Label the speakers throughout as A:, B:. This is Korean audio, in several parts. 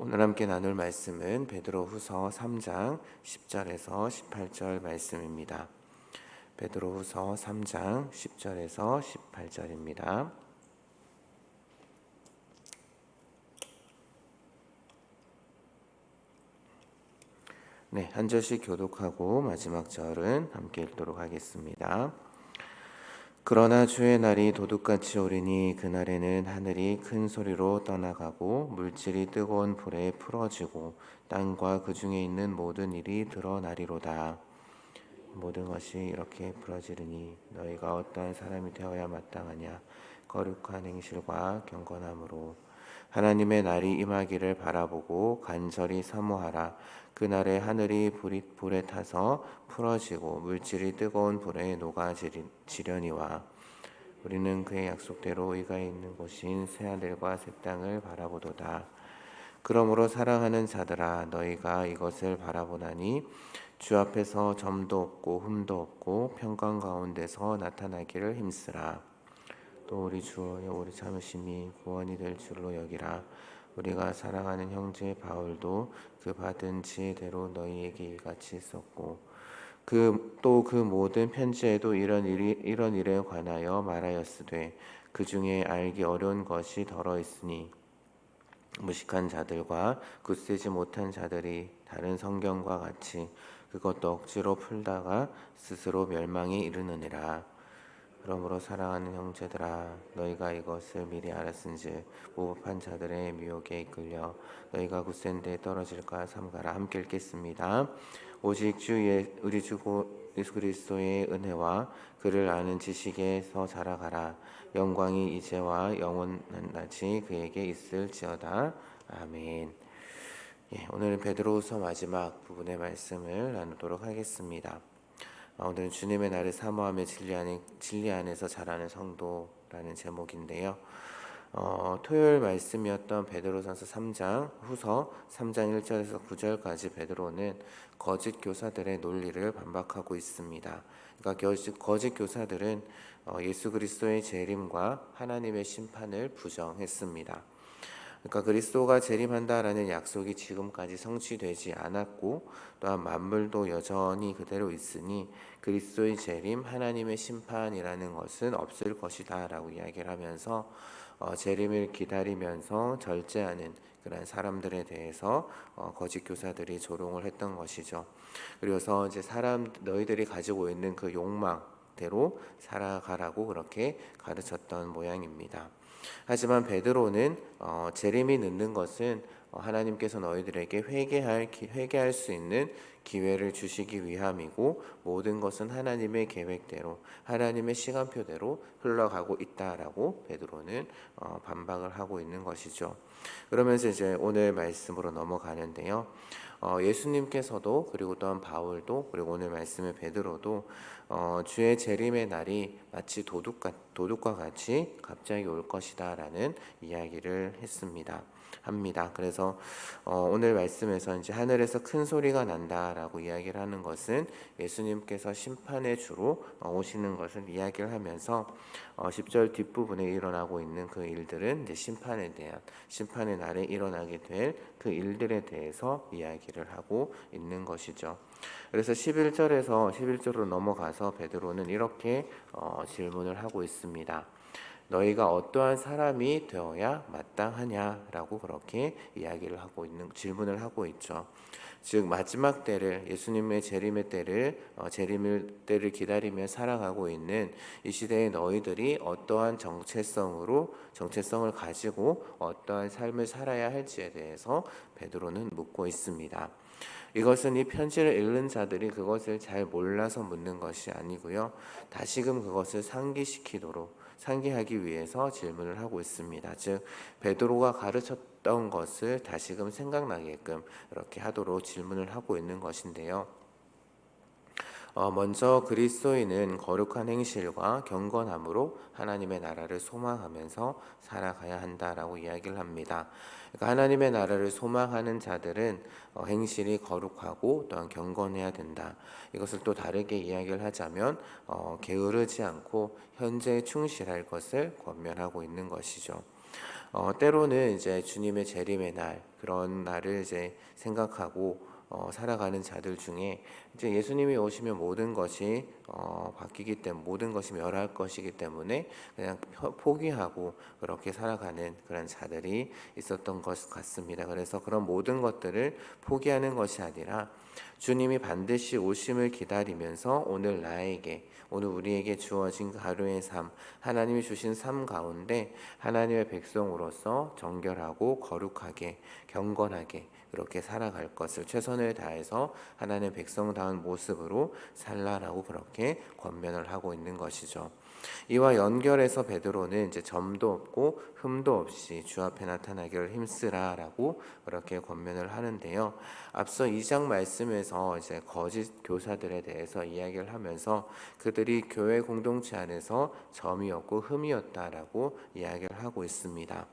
A: 오늘 함께 나눌 말씀은 베드로후서 3장 10절에서 18절 말씀입니다. 베드로후서 3장 10절에서 18절입니다. 네, 한 절씩 교독하고 마지막 절은 함께 읽도록 하겠습니다. 그러나 주의 날이 도둑같이 오리니 그날에는 하늘이 큰 소리로 떠나가고 물질이 뜨거운 불에 풀어지고 땅과 그 중에 있는 모든 일이 드러나리로다. 모든 것이 이렇게 부러지르니 너희가 어떠한 사람이 되어야 마땅하냐. 거룩한 행실과 경건함으로 하나님의 날이 임하기를 바라보고 간절히 사모하라. 그날에 하늘이 불에 타서 풀어지고 물질이 뜨거운 불에 녹아지려니와 우리는 그의 약속대로 의가 있는 곳인 새하늘과 새 땅을 바라보도다. 그러므로 사랑하는 자들아, 너희가 이것을 바라보나니 주 앞에서 점도 없고 흠도 없고 평강 가운데서 나타나기를 힘쓰라. 또 우리 주여, 우리 참으심이 구원이 될 줄로 여기라. 우리가 사랑하는 형제 바울도 그 받은 지혜대로 너희에게 이같이 썼고 또 그 모든 편지에도 이런 일에 관하여 말하였으되 그 중에 알기 어려운 것이 덜어 있으니 무식한 자들과 굳세지 못한 자들이 다른 성경과 같이 그것도 억지로 풀다가 스스로 멸망에 이르느니라. 그러므로 사랑하는 형제들아, 너희가 이것을 미리 알았은즉 무법한 자들의 미혹에 이끌려 너희가 굳센 데에 떨어질까 삼가라. 함께 읽겠습니다. 오직 우리 주 예수 그리스도의 은혜와 그를 아는 지식에서 자라가라. 영광이 이제와 영원까지 그에게 있을지어다. 아멘. 오늘은 베드로후서 마지막 부분의 말씀을 나누도록 하겠습니다. 오늘은 주님의 날을 사모하며 진리 안에서 자라는 성도라는 제목인데요. 토요일 말씀이었던 베드로전서 3장 후서 3장 1절에서 9절까지 베드로는 거짓 교사들의 논리를 반박하고 있습니다. 그러니까 거짓 교사들은 예수 그리스도의 재림과 하나님의 심판을 부정했습니다. 그러니까 그리스도가 재림한다라는 약속이 지금까지 성취되지 않았고 또한 만물도 여전히 그대로 있으니 그리스도의 재림, 하나님의 심판이라는 것은 없을 것이다라고 이야기를 하면서 재림을 기다리면서 절제하는 그런 사람들에 대해서 거짓 교사들이 조롱을 했던 것이죠. 그래서 이제 너희들이 가지고 있는 그 욕망대로 살아가라고 그렇게 가르쳤던 모양입니다. 하지만 베드로는 재림이 늦는 것은 하나님께서 너희들에게 회개할 수 있는 기회를 주시기 위함이고 모든 것은 하나님의 계획대로 하나님의 시간표대로 흘러가고 있다라고 베드로는 반박을 하고 있는 것이죠. 그러면서 이제 오늘 말씀으로 넘어가는데요. 예수님께서도 그리고 또한 바울도 그리고 오늘 말씀의 베드로도 주의 재림의 날이 마치 도둑과 같이 갑자기 올 것이다라는 이야기를 합니다. 그래서 오늘 말씀에서 이제 하늘에서 큰 소리가 난다라고 이야기를 하는 것은 예수님께서 심판의 주로 오시는 것을 이야기를 하면서 10절 뒷부분에 일어나고 있는 그 일들은 이제 심판의 날에 일어나게 될 그 일들에 대해서 이야기를 하고 있는 것이죠. 그래서 11절로 넘어가서 베드로는 이렇게 질문을 하고 있습니다. 너희가 어떠한 사람이 되어야 마땅하냐라고 그렇게 질문을 하고 있죠. 즉 마지막 때를 예수님의 재림의 때를 기다리며 살아가고 있는 이 시대의 너희들이 어떠한 정체성을 가지고 어떠한 삶을 살아야 할지에 대해서 베드로는 묻고 있습니다. 이것은 이 편지를 읽는 자들이 그것을 잘 몰라서 묻는 것이 아니고요. 다시금 그것을 상기하기 위해서 질문을 하고 있습니다. 즉 베드로가 가르쳤던 것을 다시금 생각나게끔 이렇게 하도록 질문을 하고 있는 것인데요. 먼저 그리스도인은 거룩한 행실과 경건함으로 하나님의 나라를 소망하면서 살아가야 한다라고 이야기를 합니다. 그러니까 하나님의 나라를 소망하는 자들은 행실이 거룩하고 또한 경건해야 된다. 이것을 또 다르게 이야기를 하자면 게으르지 않고 현재에 충실할 것을 권면하고 있는 것이죠. 때로는 이제 주님의 재림의 날 그런 날을 이제 생각하고 살아가는 자들 중에 이제 예수님이 오시면 모든 것이 바뀌기 때문에 모든 것이 멸할 것이기 때문에 그냥 포기하고 그렇게 살아가는 그런 자들이 있었던 것 같습니다. 그래서 그런 모든 것들을 포기하는 것이 아니라 주님이 반드시 오심을 기다리면서 오늘 우리에게 주어진 하루의 삶, 하나님이 주신 삶 가운데 하나님의 백성으로서 정결하고 거룩하게 경건하게 그렇게 살아갈 것을 최선을 다해서 하나님의 백성다운 모습으로 살라라고 그렇게 권면을 하고 있는 것이죠. 이와 연결해서 베드로는 이제 점도 없고 흠도 없이 주 앞에 나타나기를 힘쓰라라고 그렇게 권면을 하는데요. 앞서 2장 말씀에서 이제 거짓 교사들에 대해서 이야기를 하면서 그들이 교회 공동체 안에서 점이 없고 흠이었다라고 이야기를 하고 있습니다.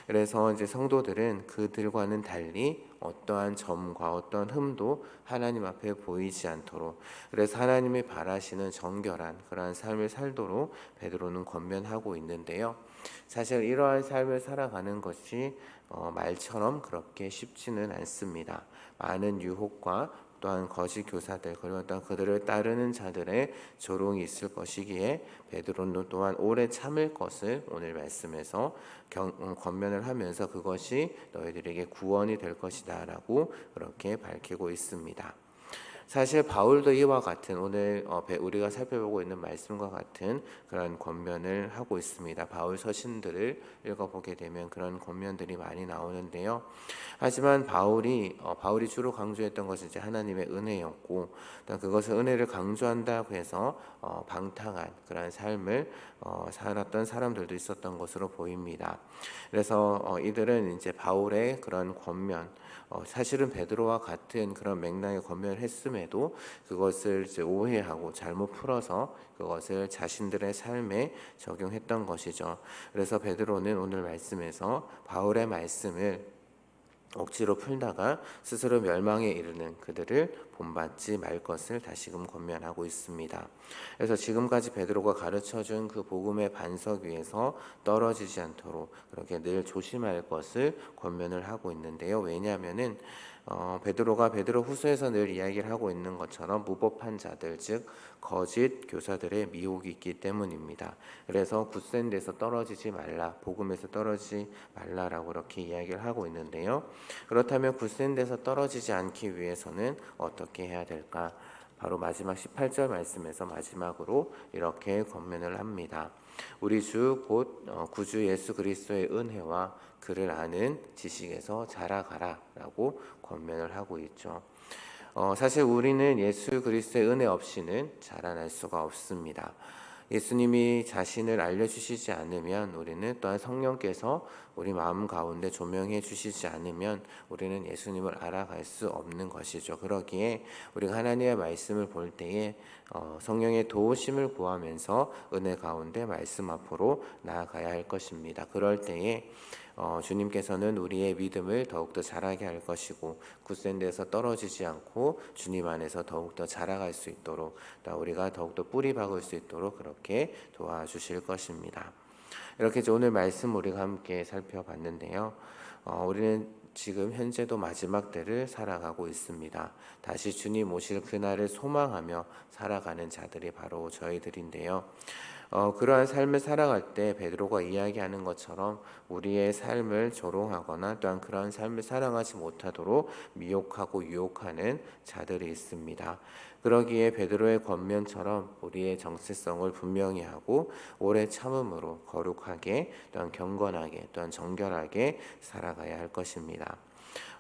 A: 그래서 이제 성도들은 그들과는 달리 어떠한 점과 어떠한 흠도 하나님 앞에 보이지 않도록, 그래서 하나님이 바라시는 정결한 그러한 삶을 살도록 베드로는 권면하고 있는데요. 사실 이러한 삶을 살아가는 것이 말처럼 그렇게 쉽지는 않습니다. 많은 유혹과 또한 거짓 교사들 그리고 또한 그들을 따르는 자들의 조롱이 있을 것이기에 베드로는 또한 오래 참을 것을 오늘 말씀에서 권면을 하면서 그것이 너희들에게 구원이 될 것이다 라고 그렇게 밝히고 있습니다. 사실 바울도 이와 같은 오늘 우리가 살펴보고 있는 말씀과 같은 그런 권면을 하고 있습니다. 바울 서신들을 읽어보게 되면 그런 권면들이 많이 나오는데요. 하지만 바울이 주로 강조했던 것은 이제 하나님의 은혜였고, 또 그것을 은혜를 강조한다고 해서 방탕한 그런 삶을 살았던 사람들도 있었던 것으로 보입니다. 그래서 이들은 이제 바울의 그런 권면, 사실은 베드로와 같은 그런 맥락의 권면을 했음에도 그것을 이제 오해하고 잘못 풀어서 그것을 자신들의 삶에 적용했던 것이죠. 그래서 베드로는 오늘 말씀에서 바울의 말씀을 억지로 풀다가 스스로 멸망에 이르는 그들을 본받지 말 것을 다시금 권면하고 있습니다. 그래서 지금까지 베드로가 가르쳐준 그 복음의 반석 위에서 떨어지지 않도록 그렇게 늘 조심할 것을 권면을 하고 있는데요. 왜냐하면은 베드로가 베드로후서에서 늘 이야기를 하고 있는 것처럼 무법한 자들 즉 거짓 교사들의 미혹이 있기 때문입니다. 그래서 굳센 데서 떨어지지 말라, 복음에서 떨어지지 말라라고 그렇게 이야기를 하고 있는데요. 그렇다면 굳센 데서 떨어지지 않기 위해서는 어떻게 해야 될까? 바로 마지막 18절 말씀에서 마지막으로 이렇게 권면을 합니다. 우리 주 곧 구주 예수 그리스도의 은혜와 그를 아는 지식에서 자라가라 라고 권면을 하고 있죠. 사실 우리는 예수 그리스도의 은혜 없이는 자라날 수가 없습니다. 예수님이 자신을 알려주시지 않으면 우리는 또한 성령께서 우리 마음 가운데 조명해 주시지 않으면 우리는 예수님을 알아갈 수 없는 것이죠. 그러기에 우리가 하나님의 말씀을 볼 때에 성령의 도우심을 구하면서 은혜 가운데 말씀 앞으로 나아가야 할 것입니다. 그럴 때에 주님께서는 우리의 믿음을 더욱더 자라게 할 것이고 굳센 데서 떨어지지 않고 주님 안에서 더욱더 자라갈 수 있도록 또 우리가 더욱더 뿌리 박을 수 있도록 그렇게 도와주실 것입니다. 이렇게 오늘 말씀 우리가 함께 살펴봤는데요. 우리는 지금 현재도 마지막 때를 살아가고 있습니다. 다시 주님 오실 그날을 소망하며 살아가는 자들이 바로 저희들인데요. 그러한 삶을 살아갈 때 베드로가 이야기하는 것처럼 우리의 삶을 조롱하거나 또한 그러한 삶을 살아가지 못하도록 미혹하고 유혹하는 자들이 있습니다. 그러기에 베드로의 권면처럼 우리의 정체성을 분명히 하고 오래 참음으로 거룩하게 또한 경건하게 또한 정결하게 살아가야 할 것입니다.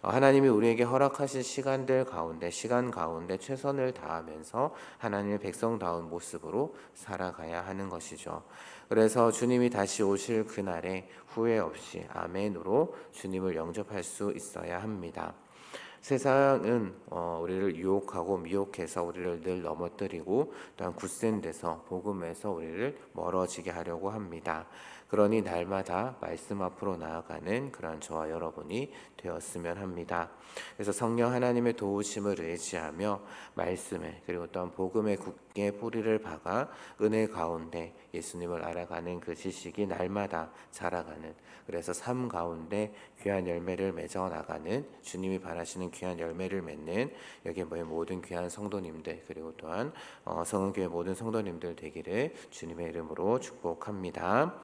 A: 하나님이 우리에게 허락하신 시간 가운데 최선을 다하면서 하나님의 백성다운 모습으로 살아가야 하는 것이죠. 그래서 주님이 다시 오실 그날에 후회 없이 아멘으로 주님을 영접할 수 있어야 합니다. 세상은 우리를 유혹하고 미혹해서 우리를 늘 넘어뜨리고 또한 굳센 데서 복음에서 우리를 멀어지게 하려고 합니다. 그러니 날마다 말씀 앞으로 나아가는 그러한 저와 여러분이 되었으면 합니다. 그래서 성령 하나님의 도우심을 의지하며 말씀에 그리고 또한 복음의 굳게 뿌리를 박아 은혜 가운데 예수님을 알아가는 그 지식이 날마다 자라가는, 그래서 삶 가운데 귀한 열매를 맺어 나가는, 주님이 바라시는 귀한 열매를 맺는 여기 모든 귀한 성도님들 그리고 또한 성은교회 모든 성도님들 되기를 주님의 이름으로 축복합니다.